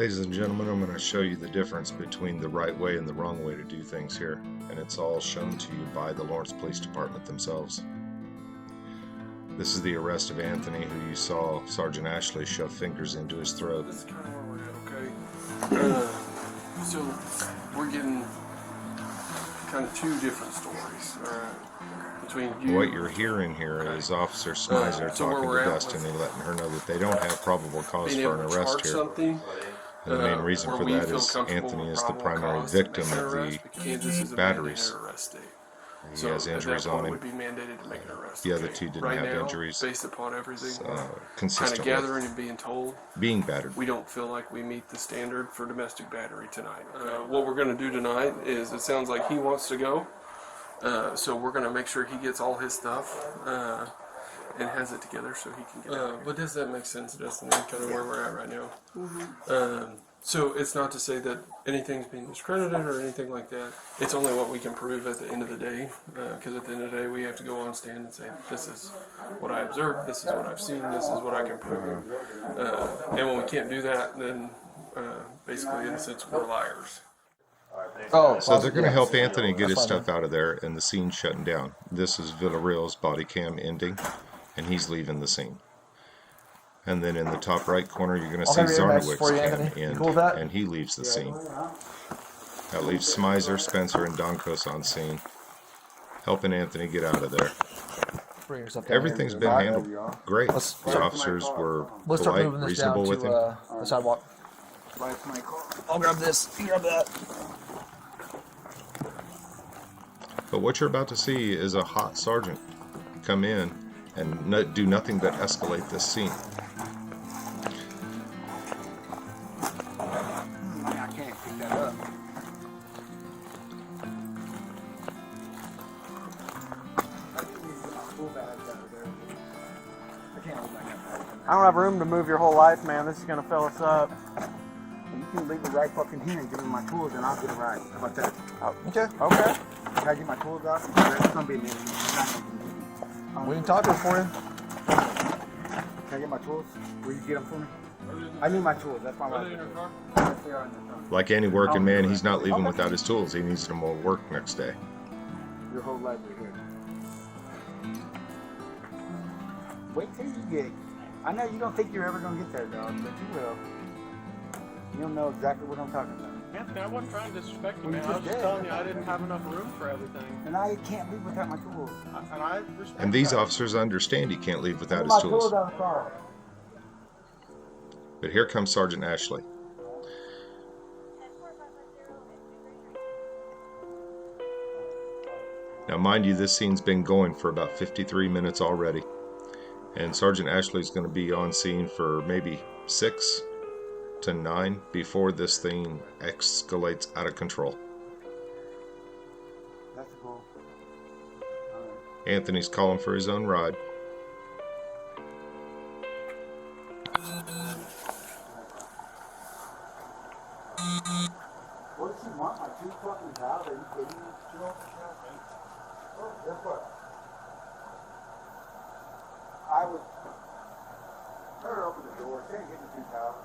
Ladies and gentlemen, I'm going to show you the difference between the right way and the wrong way to do things here, and it's all shown to you by the Lawrence Police Department themselves. This is the arrest of Anthony, who you saw Sergeant Ashley shove fingers into his throat. This is kind of where we're at, okay? So we're getting kind of two different stories, alright? Between you. What you're hearing here is Officer Smizer talking to Destiny, letting her know that they don't have probable cause for an arrest here. And the main reason for that is Anthony is the primary victim of the batteries. He has injuries on him. The other two didn't have injuries. Based upon everything, consistent kind of gathering and being told, being battered. We don't feel like we meet the standard for domestic battery tonight. What we're going to do tonight is, it sounds like he wants to go, so we're going to make sure he gets all his stuff and has it together so he can get out. But does that make sense, Destiny? Kind of where we're at right now. Mm-hmm. So it's not to say that anything's being discredited or anything like that. It's only what we can prove at the end of the day, because at the end of the day we have to go on stand and say, this is what I observed, this is what I've seen, this is what I can prove. And when we can't do that, then basically in a sense we're liars. So they're going to help Anthony get his stuff out of there, and the scene's shutting down. This is Villarreal's body cam ending, and he's leaving the scene. And then in the top right corner, you're going to see Zarnowick's cam end, and he leaves the scene. That leaves Smizer, Spencer, and Donkos on scene, helping Anthony get out of there. Everything's been handled great. The officers were polite, reasonable with him. The sidewalk. I'll grab this. You grab that. But what you're about to see is a hot sergeant come in and do nothing but escalate this scene. I can't pick that up. I don't have room to move your whole life, man. This is gonna fill us up. You can leave it right fucking here and give me my tools and I'll get it right. How about that? Okay. Okay. Can I get my tools out? It's gonna be a minute. We can talk to it for you. Can I get my tools? Will you get them for me? I need my tools. That's my wife. Like any working man, he's not leaving without his tools. He needs them to work next day. Your whole life is here. Wait till you get. I know you don't think you're ever gonna get there, dog, but you will. You'll know exactly what I'm talking about. Anthony, I wasn't trying to disrespect you, man. I was just telling you I didn't have enough room for everything. And I can't leave without my tools. And these officers understand he can't leave without his tools. But here comes Sergeant Ashley. Now, mind you, this scene's been going for about 53 minutes already. And Sergeant Ashley's going to be on scene for maybe 6 to 9 before this thing escalates out of control. That's cool. Anthony's calling for his own ride. What does she want? My 2 fucking towels? Are you kidding me? She wants the towels, man. Oh, guess what? I was. Let her open the door. She ain't getting the 2 towels.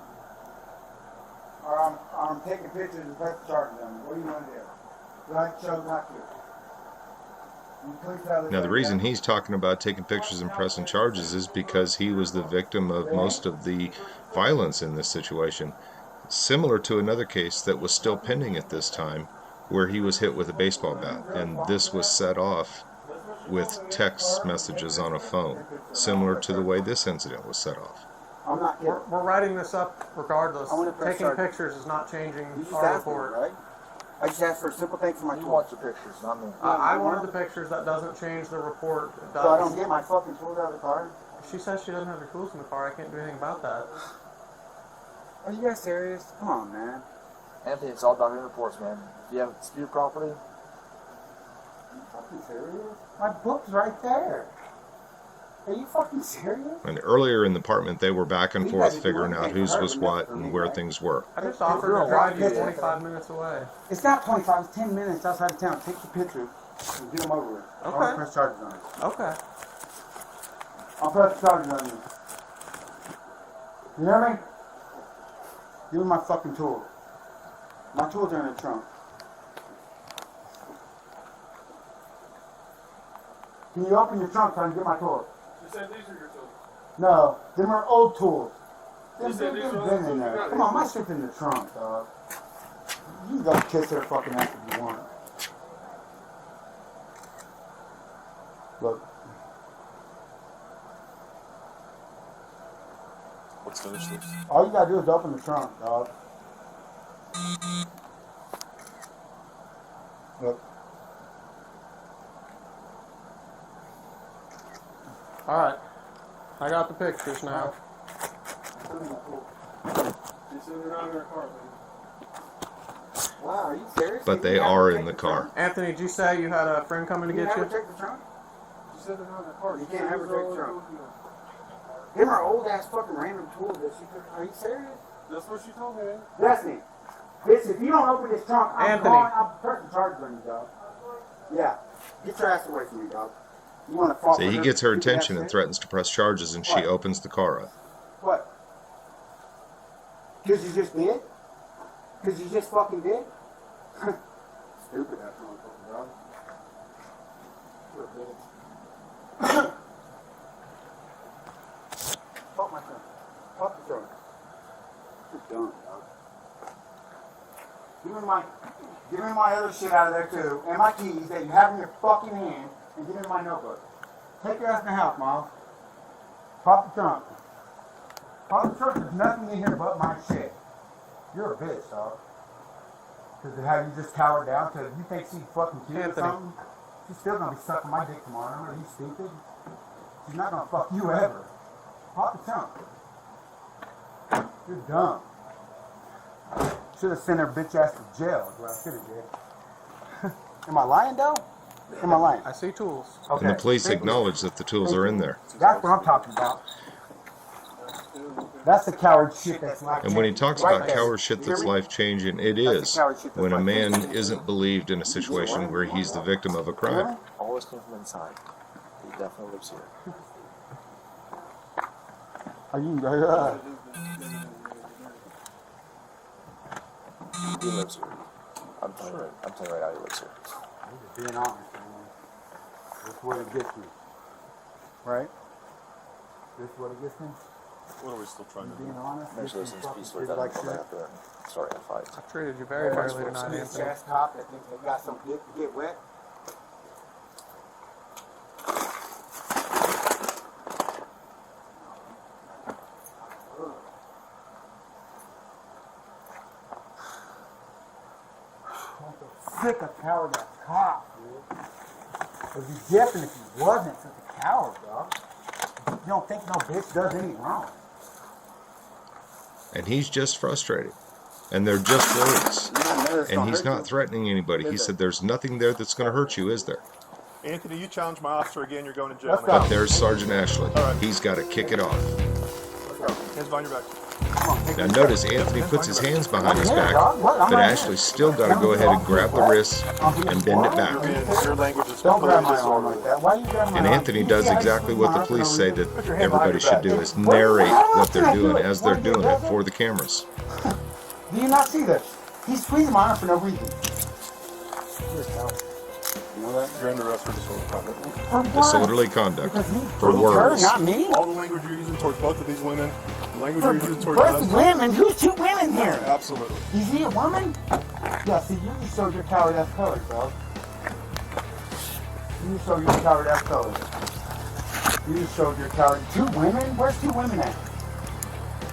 Or I'm taking pictures and press the charges on me. What do you want to do? I chose not to. Now, the reason he's talking about taking pictures and pressing charges is because he was the victim of most of the violence in this situation. Similar to another case that was still pending at this time, where he was hit with a baseball bat, and this was set off with text messages on a phone, similar to the way this incident was set off. We're writing this up regardless. Taking pictures is not changing our report. Right? I just asked for a simple thing for my tools. You want the pictures, not me. I wanted the pictures. That doesn't change the report. So I don't get my fucking tools out of the car? She says she doesn't have her tools in the car. I can't do anything about that. Are you guys serious? Come on, man. Anthony, it's all about your reports, man. If you have dispute property. Are you fucking serious? My book's right there. Are you fucking serious? And earlier in the apartment, they were back and forth figuring out whose was what and where things were. I just offered to drive you 25 minutes away. It's not 25, it's 10 minutes outside of town. Take the pictures and get them over with. Okay. I'll press charges on you. Okay. I'll press charges on you. You hear me? Give me my fucking tools. My tools are in the trunk. Can you open your trunk so I can get my tools? You said these are your tools. No, them are old tools. You said these are Them old been in tools. there. Come on, my shit's in the trunk, dog. You can go kiss her fucking ass if you want. Look. Let's finish this. All you gotta do is open the trunk, dog. Look. All right. I got the pictures now. She said they're not in her car, baby. Wow, are you serious? But they are in the car. Anthony, did you say you had a friend coming to You get never you? check the trunk? She said they're not in her car. You can't ever take the trunk. Them are old ass fucking random tools that she took. Are you serious? That's what she told me, man. Destiny, bitch, if you don't open this trunk, I'm pressing charges on you, dog. Yeah. Get your ass away from me, dog. You want to fall So he gets her attention and threatens to press charges, and she opens the car up. What? Because you just did? Because you just fucking did? Stupid ass motherfucker, dog. You're a bitch. Fuck my trunk. Fuck the trunk. You're dumb, dog. Give me my other shit out of there too, and my keys that you have in your fucking hand, and give me my notebook. Take your ass in the house, Miles. Pop the trunk. Pop the trunk, there's nothing in here but my shit. You're a bitch, dog. Because have you just cowered down to, you think she's fucking cute or something? She's still gonna be sucking my dick tomorrow. Are you stupid? She's not gonna fuck you ever. Pop the trunk. You're dumb. Should have sent her bitch ass to jail, is what I should have did. Am I lying, though? Am I lying? I see tools. Okay. And the police acknowledge that the tools are in there. That's what I'm talking about. That's the coward shit that's life changing. And when he talks about coward shit that's life changing, it is when a man isn't believed in a situation where he's the victim of a crime. Always came from inside. He definitely lives here. Are you? He lives here. I'm telling you right now, he lives here. Being honest, man. That's what it gets me. Right? This what it gets me? What are we still trying to do? Being honest, Make sure this is peaceful. like Doesn't shit. have to start a fight. I treated you very fairly tonight, This Anthony. ass cop that thinks they got some dick to get wet. Sick of coward ass cop, dude. It'd be different if he wasn't such a coward, dog. You don't think no bitch does any wrong. And he's just frustrated. And they're just words. And he's not threatening anybody. He said, there's nothing there that's going to hurt you, is there? Anthony, you challenge my officer again, you're going to jail. Let's go. But there's Sergeant Ashley. He's got to kick it off. Let's go. Hands behind your back. Now notice Anthony puts his hands behind his back, but Ashley's still got to go ahead and grab the wrists and bend it back. Your language is Don't grab completely my arm like disorderly. that. Why you grab my And arm? Anthony does exactly what the police say that everybody should do, is narrate what they're doing as they're doing it for the cameras. Do you not see this? He's squeezing my arm for no reason. You know that? You're under arrest for disorderly conduct. For what? Disorderly conduct. Because he- For words. Not me. All the language you're using towards both of these women, the language For you're using towards both us. women? Who's two women here? Absolutely. Is he a woman? Yeah, see, you just showed your coward ass colors, dog. You just showed your coward ass colors. You just showed your coward. Two women? Where's two women at?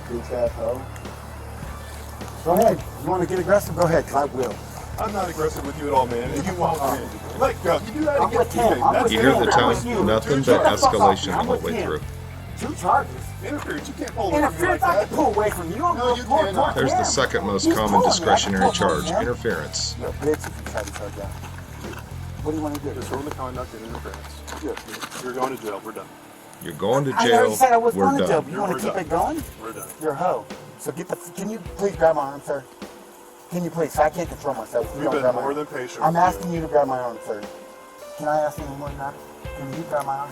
Bitch asshole. Go ahead. You want to get aggressive? Go ahead, 'cause I will. I'm not aggressive with you at all, man. And you won't be. Let go. You do that I'm again. with him. I'm with You hear the I'm with you. tone? Nothing Shut but the fuck up. escalation the I'm whole with way him. through. 2 charges. Interference. You can't pull away from me like Interference, I that. can pull away from you. I'm No, going you towards cannot. There's him. the second most He's common pulling me. I can discretionary pull charge, him. interference. You're a bitch if you try to charge that. What do you want to do? Disorderly conduct and interference. You're going to jail. We're done. You're going to I jail. already said I was We're going to jail. done. You want to We're keep done. it going? We're done. You're a hoe. So can you please grab my arm, sir? Can you please? I can't control myself. You We've don't been grab my more arm. than patient. I'm with you. asking you to grab my arm, sir. Can I ask you one more than that? Can you grab my arm?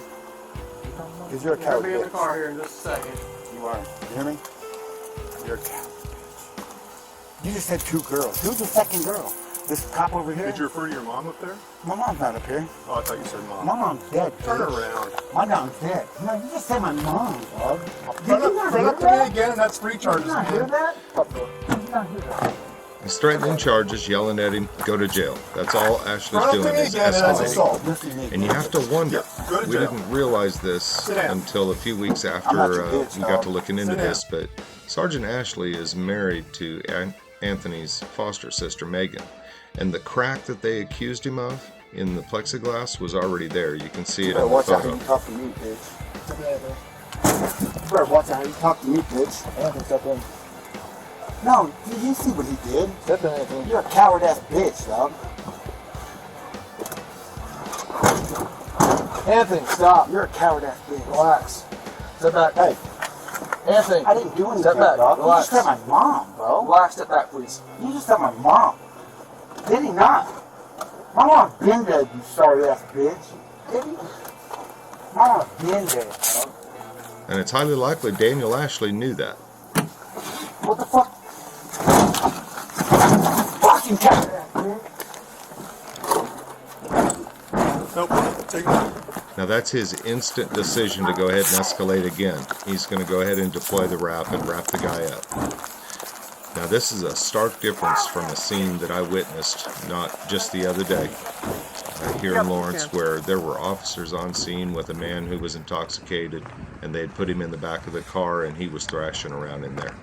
Because you're a You're coward. gonna be in the bitch. car here in just a second. You are. You hear me? You're a coward. You just said 2 girls. Who's the second girl? This cop over here? Did you refer to your mom up there? My mom's not up here. Oh, I thought you said mom. My mom's dead. Turn bitch. around. My mom's dead. No, you just said my mom, dog. Run up to me again, and that's 3 charges, Did you not hear man. that? Did you not hear that? He's threatening charges, yelling at him, go to jail. That's all Ashley's Run up to doing me is again, and that's escalating. assault. And you have to wonder, Go to we jail. didn't realize this Sit down. until a few weeks I'm after not your bitch, we got dog. to looking into Sit down. this, but Sergeant Ashley is married to Anthony's foster sister, Megan. And the crack that they accused him of in the plexiglass was already there. You can see it in the Watch out how photo. you talk to me, bitch. You better watch out how you talk to me, bitch. Anthony, step in. No, did you see what he did? Step in, Anthony. You're a coward ass bitch, dog. Anthony, stop. You're a coward ass bitch. Relax. Step back. Hey, Anthony. I didn't do anything, Step back. dog. You Relax. just said my mom, bro. Relax. Step back, please. You just said my mom. Did he not? My mom's been dead, you sorry ass bitch. Did he? My mom's been dead, dog. And it's highly likely Daniel Ashley knew that. What the fuck? Fucking coward ass bitch. Nope. Take it. Now that's his instant decision to go ahead and escalate again. He's going to go ahead and deploy the wrap and wrap the guy up. Now this is a stark difference from a scene that I witnessed not just the other day here in Lawrence, where there were officers on scene with a man who was intoxicated, and they had put him in the back of the car and he was thrashing around in there.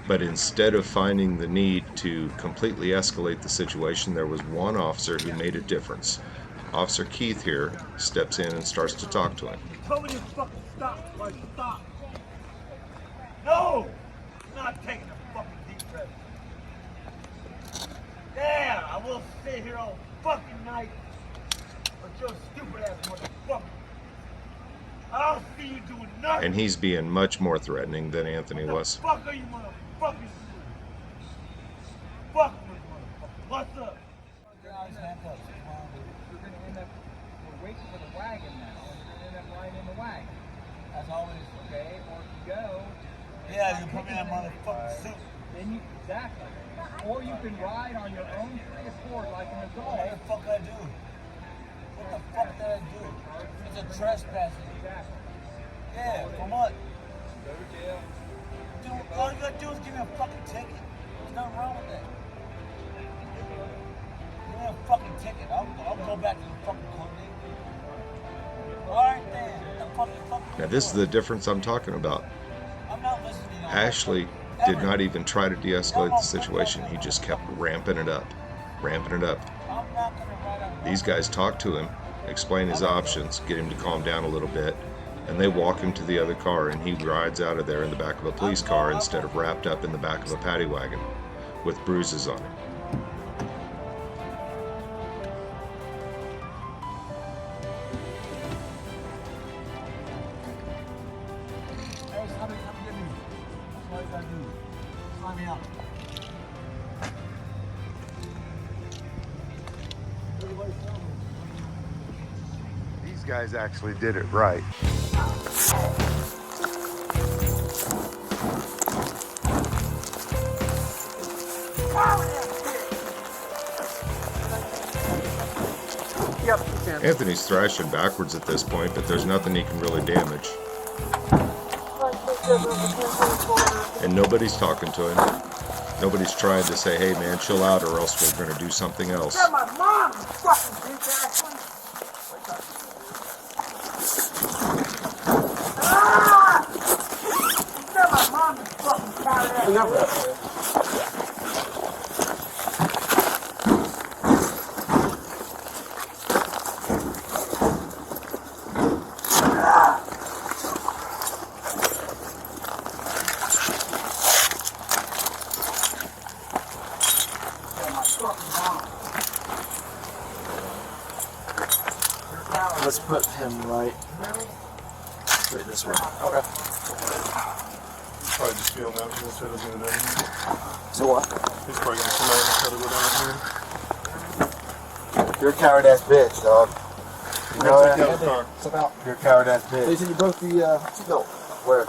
But instead of finding the need to completely escalate the situation, there was one officer who made a difference. Officer Keith here steps in and starts to talk to him. Tell me to fucking stop, like stop. No! I'm not taking a fucking deep breath. Yeah, I will sit here all fucking night with your stupid ass motherfucker. I don't see you doing nothing. And he's being much more threatening than Anthony was. What the fuck are you motherfuckers doing? Fuck me, motherfucker. What's up? We're waiting for the wagon now, and we're gonna end up riding in the wagon. That's always okay, or if you go. Yeah, you put me in that motherfucking suit. Then you, exactly. Or you can ride on your own free accord like an adult. What the fuck did I do? What the fuck did I do? It's a trespassing. Exactly. Yeah, for what? Dude, all you gotta do is give me a fucking ticket. There's nothing wrong with that. Give me a fucking ticket. I'll go back to the fucking clinic. Alright then. The fuck Now this is the difference I'm talking about. I'm not listening to you. Ashley did not even try to de-escalate the situation. He just kept ramping it up, ramping it up. I'm not gonna ride on. These guys talk to him, explain his options, get him to calm down a little bit, and they walk him to the other car, and he rides out of there in the back of a police car instead of wrapped up in the back of a paddy wagon with bruises on him. Hey, somebody come get me. That's what I gotta do. Sign me out. These guys actually did it right. Yep, you can. Anthony's thrashing backwards at this point, but there's nothing he can really damage. And nobody's talking to him. Nobody's trying to say, hey man, chill out or else we're going to do something else. My mom, you fucking bitch, Ashley. Ah! You said my mom, you fucking coward ass bitch. Let's put him right this way. Okay. He's probably just feeling out. He said he was gonna do. So what? He's probably gonna come out and try to go down here. You're a coward ass bitch, dog. You know Take that? the other car. Step out. You're a coward ass bitch. Jason, you broke the seatbelt. Where?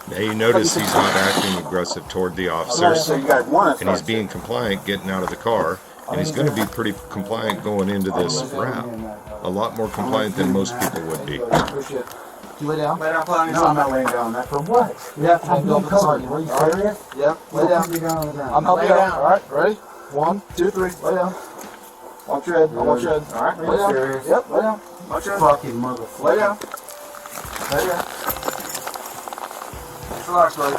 Now you notice he's not acting aggressive toward the officers, So you guys want and he's being compliant getting out of the car, and he's going to be pretty compliant going into this wrap. A lot more compliant than most people would be. You lay down? No, I'm not laying down. That for what? You have to have no cover. Are you serious? Yep. Lay down. I'm helping you out. All right. Ready? 1, 2, 3. Lay down. Watch your head. I want your head. All right. Lay down. Serious? Yep. Lay down. Watch your head. Fucking motherfucker. Lay down. Lay down. Just relax, buddy.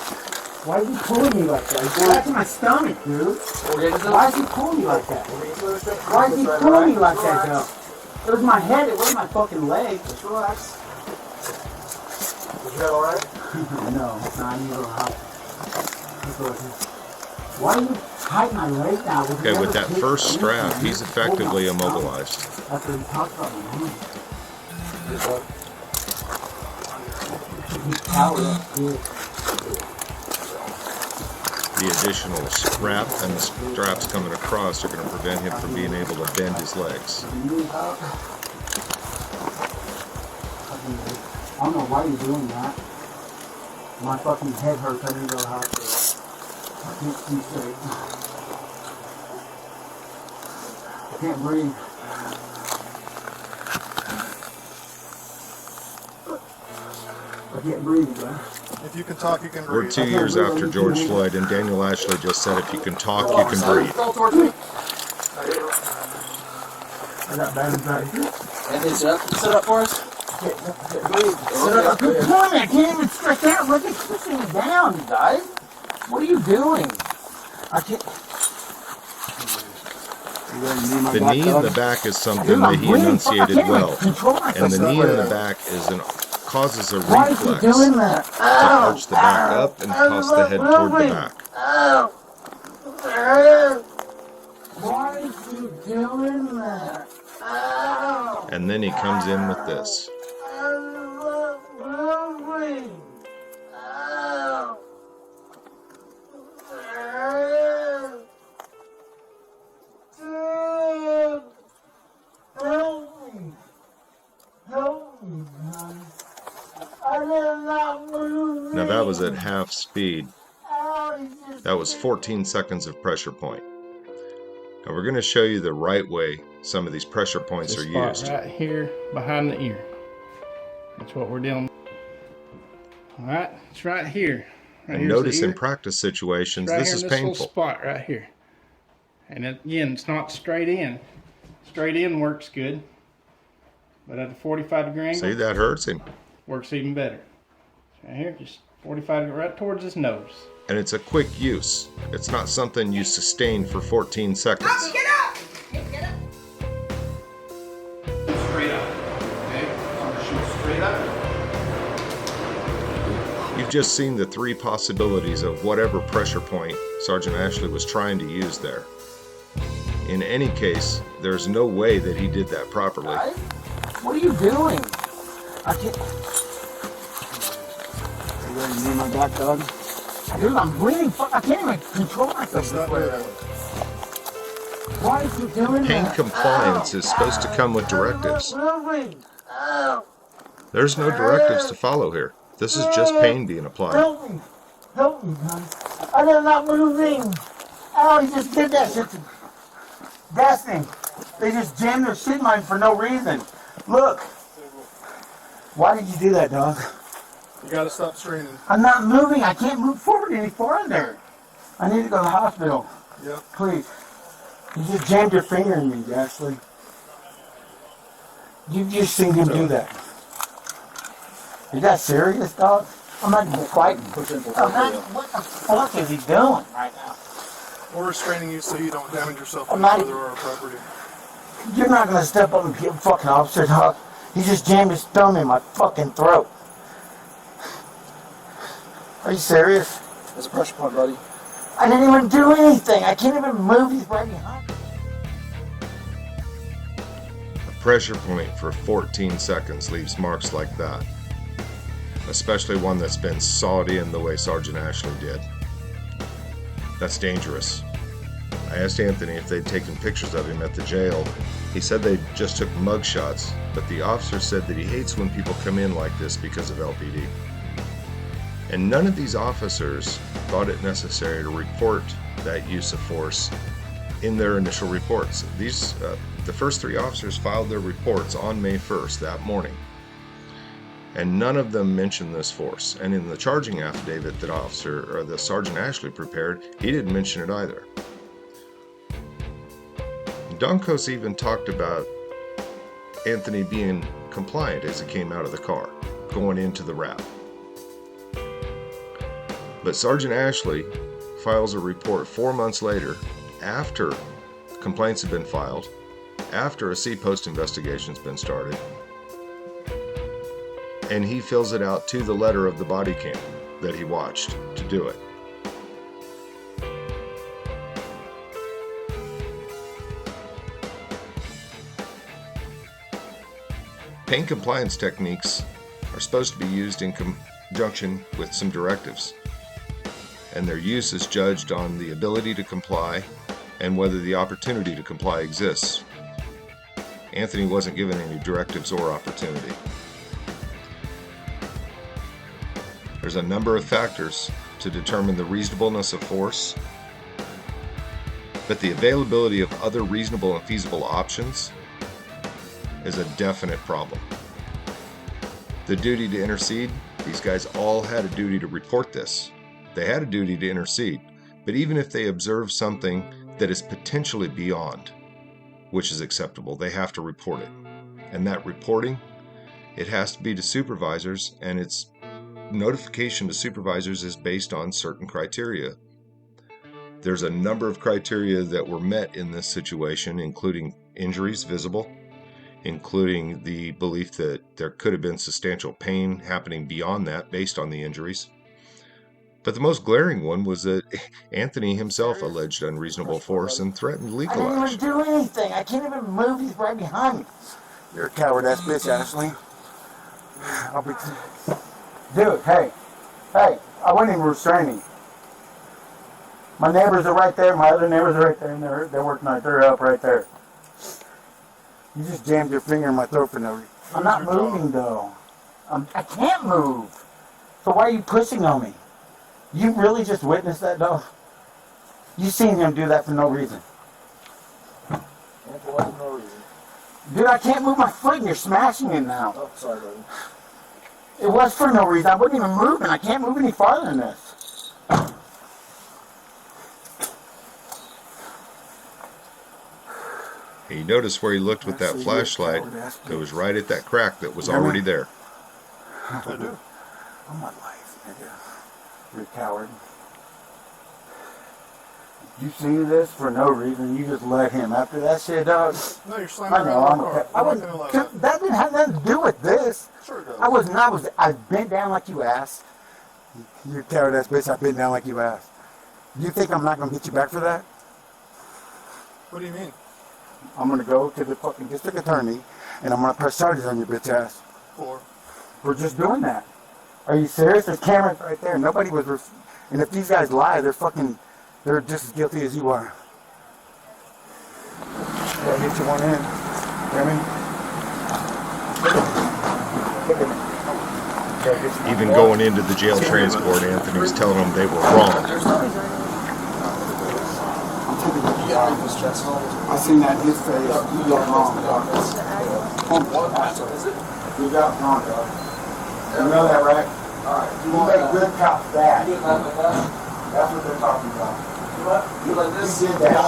Why is he pulling me like that? He's scratching my stomach, dude. Why is he pulling me like that? Why is he pulling me like that, though? It was my head, it wasn't my fucking leg. Just relax. Is your head all right? No, I need a little help. Why are you hiding my leg now? Okay, with that first strap, he's effectively immobilized. After he talked about my hand. He's powered up, dude. The additional strap and the straps coming across are going to prevent him from being able to bend his legs. I don't know why you're doing that. My fucking head hurts. I need to go to the hospital. I can't see straight. I can't breathe. I can't breathe, bro. If you can talk, you can We're breathe. 2 years after George Floyd, and Daniel Ashley just said if you can talk, you can breathe. Roll towards me. I got bad anxiety. And sit up. Sit up for us. Breathe. Sit up. Good point. I can't even stretch out. Look at pushing me down, you guys. What are you doing? I can't. The knee in the back is something that he enunciated well, and the knee in the back causes a reflex to arch the back up and toss the head toward the back. Why are you doing that? And then he comes in with this. Now that was at half speed. That was 14 seconds of pressure point. Now we're going to show you the right way some of these pressure points are used. Right here behind the ear. That's what we're dealing with. All right, it's right here. Right And notice in practice situations, right this here is in this painful. little spot right here. And again, it's not straight in. Straight in works good, but at a 45-degree angle, See, that hurts him. works even better. Right here, just 45 right towards his nose. And it's a quick use. It's not something you sustain for 14 seconds. Straight up. Okay, so shoot straight up. You've just seen the three possibilities of whatever pressure point Sergeant Ashley was trying to use there. In any case, there's no way that he did that properly. What are you doing? I can't. You ready to knee my back, dog? Dude, I'm bleeding. Fuck, I can't even control myself. That's not good. Why is you doing Pain that? compliance is supposed to come with directives. There's no directives to follow here. This is just pain being applied. Help me, guys. I'm not moving. Oh, he just did that shit to gas thing. They just jammed their shit mine for no reason. Look. Why did you do that, dog? You gotta stop straining. I'm not moving. I can't move forward any farther. I need to go to the hospital. Yep. Please. You just jammed your finger in me, Ashley. You've just seen him do that. Is that serious, dog? I'm not even fighting. What the fuck is he doing right now? We're restraining you so you don't damage yourself I'm any not- further or our property. You're not gonna step up and get a fucking officer, dog. He just jammed his thumb in my fucking throat. Are you serious? That's a pressure point, buddy. I didn't even do anything. I can't even move. He's right behind me. A pressure point for 14 seconds leaves marks like that. Especially one that's been sawed in the way Sergeant Ashley did. That's dangerous. I asked Anthony if they'd taken pictures of him at the jail. He said they just took mug shots, but the officer said that he hates when people come in like this because of LPD. And none of these officers thought it necessary to report that use of force in their initial reports. The first 3 officers filed their reports on May 1st, that morning. And none of them mentioned this force. And in the charging affidavit that the Sergeant Ashley prepared, he didn't mention it either. Donkos even talked about Anthony being compliant as he came out of the car, going into the wrap. But Sergeant Ashley files a report 4 months later, after complaints have been filed, after a C-post investigation's been started, and he fills it out to the letter of the body cam that he watched to do it. Pain compliance techniques are supposed to be used in conjunction with some directives, and their use is judged on the ability to comply and whether the opportunity to comply exists. Anthony wasn't given any directives or opportunity. There's a number of factors to determine the reasonableness of force, but the availability of other reasonable and feasible options is a definite problem. The duty to intercede, these guys all had a duty to report this. They had a duty to intercede, but even if they observe something that is potentially beyond which is acceptable, they have to report it. And that reporting, it has to be to supervisors, and its notification to supervisors is based on certain criteria. There's a number of criteria that were met in this situation, including injuries visible, including the belief that there could have been substantial pain happening beyond that based on the injuries. But the most glaring one was that Anthony himself alleged unreasonable force and threatened legal action. I didn't even do anything. I can't even move. He's right behind me. You're a coward-ass bitch, Ashley. Dude, hey, I wasn't even restraining. My neighbors are right there. My other neighbors are right there, and they're working on their up right there. You just jammed your finger in my throat for no reason. I'm not moving, though. I can't move. So why are you pushing on me? You really just witnessed that, though? You seen him do that for no reason. For no reason. Dude, I can't move my foot, and you're smashing it now. Oh, sorry, buddy. It was for no reason. I wasn't even moving. I can't move any farther than this. You notice where he looked with that flashlight that was right at that crack that was already there. I do. I'm my life, nigga. You're a coward. You seen this for no reason. You just let him. After that shit, dog. No, you're slamming I know. I'm car. okay. I wasn't. That didn't have nothing to do with this. Sure it does. I bent down like you asked. You coward ass bitch. I bent down like you asked. You think I'm not gonna get you back for that? What do you mean? I'm gonna go to the fucking district attorney, and I'm gonna press charges on your bitch ass. We're just doing that. Are you serious? There's cameras right there. Nobody was. And if these guys lie, they're just as guilty as you are. Yeah, hit you one in. You hear me? Even going into the jail transport, Anthony was telling them they were wrong. I seen that in his face. You got wrong, dog. You got wrong, dog. You know that, right? You make good cops bad. That's what they're talking about. You did that.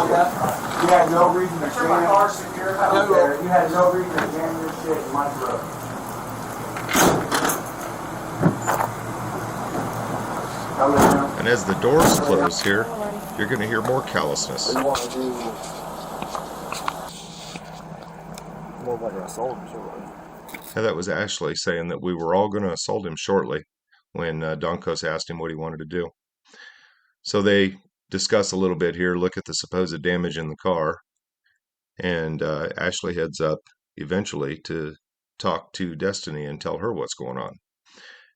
You had no reason to stand out there. You had no reason to jam your shit in my throat. And as the doors close here, you're going to hear more callousness. Now that was Ashley saying that we were all going to assault him shortly when Donkos asked him what he wanted to do. So they discuss a little bit here, look at the supposed damage in the car, and Ashley heads up eventually to talk to Destiny and tell her what's going on.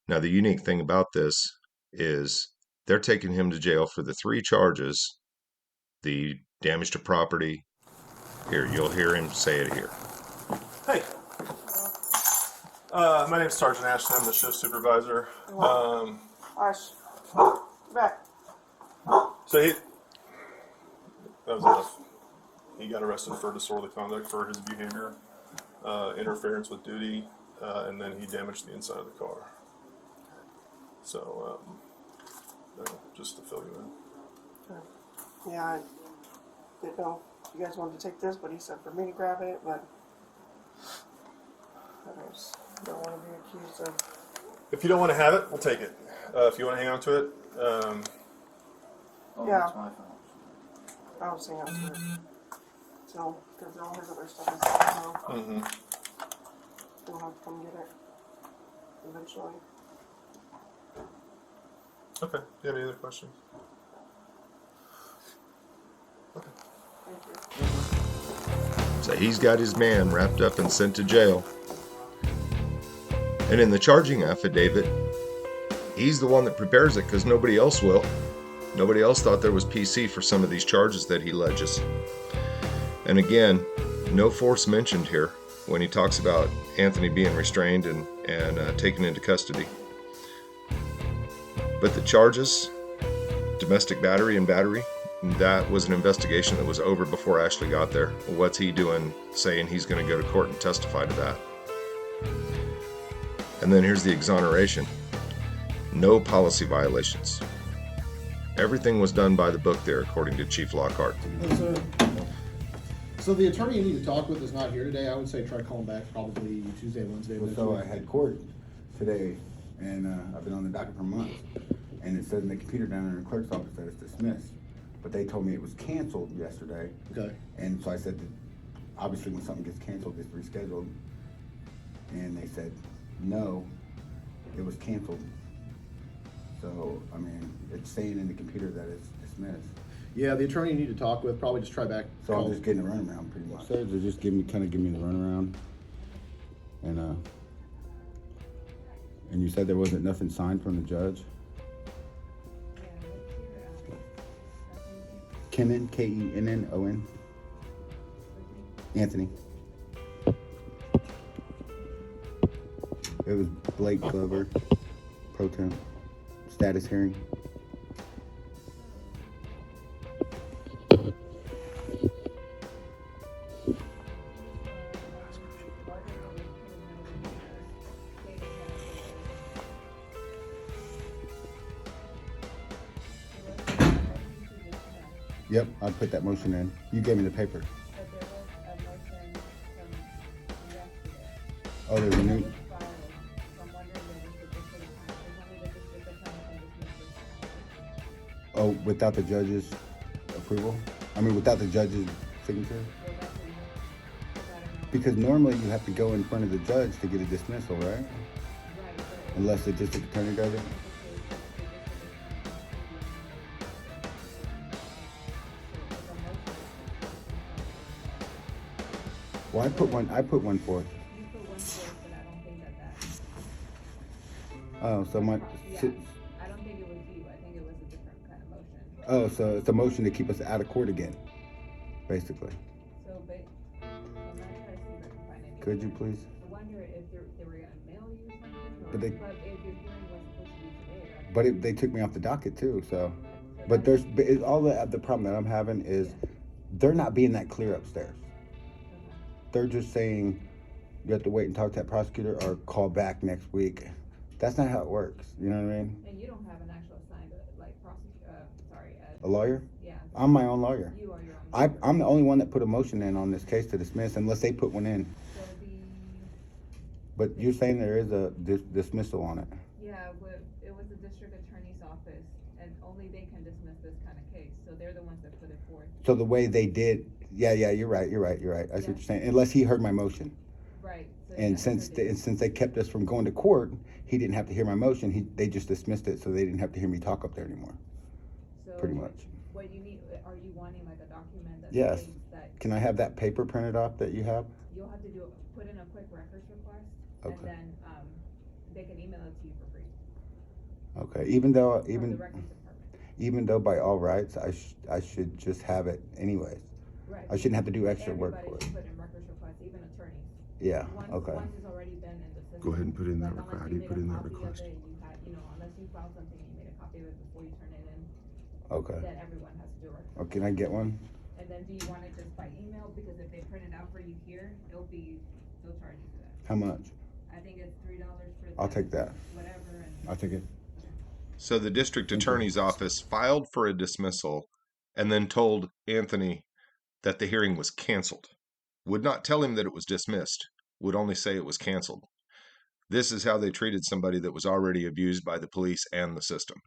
Now the unique thing about this is they're taking him to jail for the 3 charges, the damage to property. Here, you'll hear him say it here. Hey. My name's Sergeant Ashton. I'm the shift supervisor. Hush. Back. So that was enough. He got arrested for disorderly conduct for his behavior, interference with duty, and then he damaged the inside of the car. So, just to fill you in. Yeah, I didn't know if you guys wanted to take this, but he said for me to grab it, but I just don't want to be accused of. If you don't want to have it, we'll take it. If you want to hang on to it, Yeah. I'll just hang on to it. So, because all his other stuff is so he'll have to come get it eventually. okay. Do you have any other questions? Okay. Thank you. So he's got his man wrapped up and sent to jail. And in the charging affidavit, he's the one that prepares it because nobody else will. Nobody else thought there was PC for some of these charges that he alleges. And again, no force mentioned here when he talks about Anthony being restrained and taken into custody. But the charges, domestic battery and battery, that was an investigation that was over before Ashley got there. What's he doing saying he's going to go to court and testify to that? And then here's the exoneration. No policy violations. Everything was done by the book there, according to Chief Lockhart. So the attorney you need to talk with is not here today. I would say try calling back probably Tuesday, Wednesday. So I had court today, and I've been on the docket for months, and it says in the computer down in the clerk's office that it's dismissed. But they told me it was canceled yesterday. Okay. And so I said that obviously when something gets canceled, it's rescheduled. And they said, no, it was canceled. So, I mean, it's saying in the computer that it's dismissed. Yeah, the attorney you need to talk with, probably just try back. So I'm just getting a runaround pretty much. So just give me the runaround. And you said there wasn't nothing signed from the judge? Kennon, Kennon, Anthony. It was Blake Glover, pro temp, status hearing. Yep, I put that motion in. You gave me the paper. But there was a motion from yesterday. Oh, there's a new. So I'm wondering if it's just the district attorney. Oh, without the judge's approval? I mean, without the judge's signature? Because normally you have to go in front of the judge to get a dismissal, right? Unless the district attorney does it? Well, I put one forth. You put one forth, but I don't think that. Oh, so my. Yeah, I don't think it was you. I think it was a different kind of motion. Oh, so it's a motion to keep us out of court again, basically. So, but I'm not trying to see if I can find anything. Could you please? I wonder if they were gonna mail you something, or But they- if your hearing was supposed to be today. But they took me off the docket too, so. But all the problem that I'm having is they're not being that clear upstairs. They're just saying you have to wait and talk to that prosecutor or call back next week. That's not how it works. You know what I mean? And you don't have an actual assigned, A lawyer? Yeah. I'm my own lawyer. You are your own lawyer. I'm the only one that put a motion in on this case to dismiss unless they put one in. So But you're saying there is a dismissal on it. yeah, it was the district attorney's office, and only they can dismiss this kind of case, so they're the ones that put it forth. So the way they did, yeah, you're right. I see what you're saying. Unless he heard my motion. Right. So And yeah, since so they- since they kept us from going to court, he didn't have to hear my motion. They just dismissed it, so they didn't have to hear me talk up there anymore. so Pretty much. What you need, are you wanting like a document that Yes. states that Can I have that paper printed off that you have? you'll have to put in a quick records request, Okay. and then they can email it to you for free Okay. Even though from the records department. even though by all rights I should just have it anyways. Right. I shouldn't have to do extra work Everybody for it. should put in records requests, even attorneys. Yeah. Once Okay. it's already been in the system. Go ahead and put in that like, request. How unless do you made put a in that copy of request? it, you had, unless you filed something Okay. that everyone has to do a record. Oh, can I get one? And then do you want it just by email? Because if they print it out for you here, they'll charge you for that. How much? I think it's $3 for I'll take that. whatever. And I'll take it. So the district attorney's office filed for a dismissal and then told Anthony that the hearing was canceled. Would not tell him that it was dismissed, would only say it was canceled. This is how they treated somebody that was already abused by the police and the system.